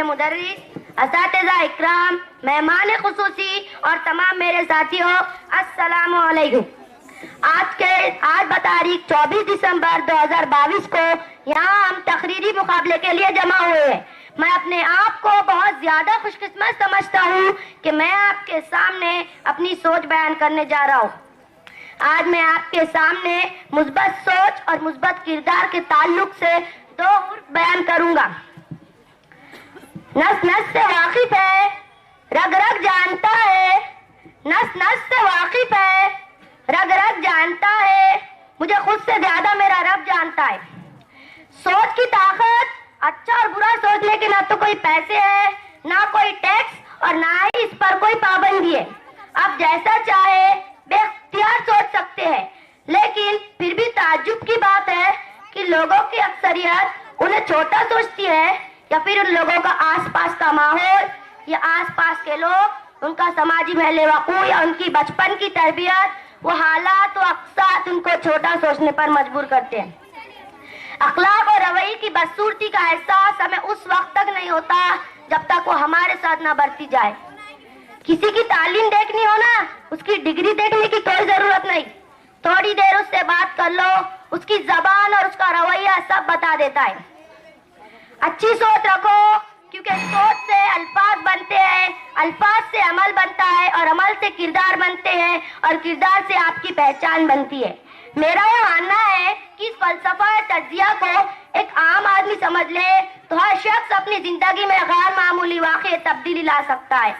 مدرس، اساتذہ اکرام، مہمان خصوصی اور تمام میرے ساتھیوں، السلام علیکم۔ آج بتاریخ 24 دسمبر 2022 کو یہاں ہم تقریری مقابلے کے لیے جمع ہوئے ہیں۔ میں اپنے آپ کو بہت زیادہ خوش قسمت سمجھتا ہوں کہ میں آپ کے سامنے اپنی سوچ بیان کرنے جا رہا ہوں۔ آج میں آپ کے سامنے مثبت سوچ اور مثبت کردار کے تعلق سے 2 حروف بیان کروں گا۔ نس نس سے واقف ہے، رگ رگ جانتا ہے، نس نس سے واقف ہے، رگ رگ جانتا ہے، مجھے خود سے زیادہ میرا رب جانتا ہے۔ سوچ کی طاقت، اچھا اور برا سوچنے کے نہ تو کوئی پیسے ہے، نہ کوئی ٹیکس اور نہ ہی اس پر کوئی پابندی ہے۔ آپ جیسا چاہے بے اختیار سوچ سکتے ہیں، لیکن پھر بھی تعجب کی بات ہے کہ لوگوں کی اکثریت انہیں چھوٹا سوچتی ہے، یا پھر ان لوگوں کا آس پاس کا ماحول یا آس پاس کے لوگ، ان کا سماجی محل وقوع یا ان کی بچپن کی تربیت، وہ حالات و اقساط ان کو چھوٹا سوچنے پر مجبور کرتے ہیں۔ اخلاق اور رویے کی بدصورتی کا احساس ہمیں اس وقت تک نہیں ہوتا جب تک وہ ہمارے ساتھ نہ برتی جائے۔ کسی کی تعلیم دیکھنی ہو نا، اس کی ڈگری دیکھنے کی کوئی ضرورت نہیں، تھوڑی دیر اس سے بات کر لو، اس کی زبان اور اس کا رویہ سب بتا دیتا ہے۔ اچھی سوچ رکھو، کیونکہ سوچ سے الفاظ بنتے ہیں، الفاظ سے عمل بنتا ہے اور عمل سے کردار بنتے ہیں اور کردار سے آپ کی پہچان بنتی ہے۔ میرا یہ ماننا ہے کہ اس فلسفہ تجزیہ کو ایک عام آدمی سمجھ لے تو ہر شخص اپنی زندگی میں غیر معمولی واقعی تبدیلی لا سکتا ہے۔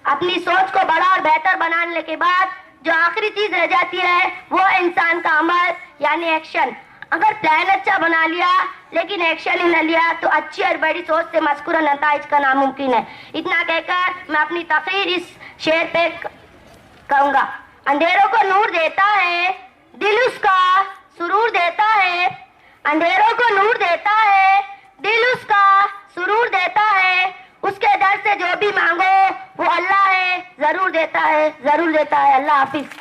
اپنی سوچ کو بڑا اور بہتر بنانے کے بعد جو آخری چیز رہ جاتی ہے وہ انسان کا عمل یعنی ایکشن۔ اگر پلان اچھا بنا لیا لیکن ایکشن ہی نہ لیا تو اچھی اور بڑی سوچ سے مذکورہ نتائج کا ناممکن ہے۔ اتنا کہہ کر میں اپنی تقریر اس شعر پہ کہوں گا۔ اندھیروں کو نور دیتا ہے دل اس کا سرور دیتا ہے، اندھیروں کو نور دیتا ہے دل اس کا سرور دیتا ہے، اس کے در سے جو بھی مانگو وہ اللہ ہے، ضرور دیتا ہے، ضرور دیتا ہے۔ اللہ حافظ۔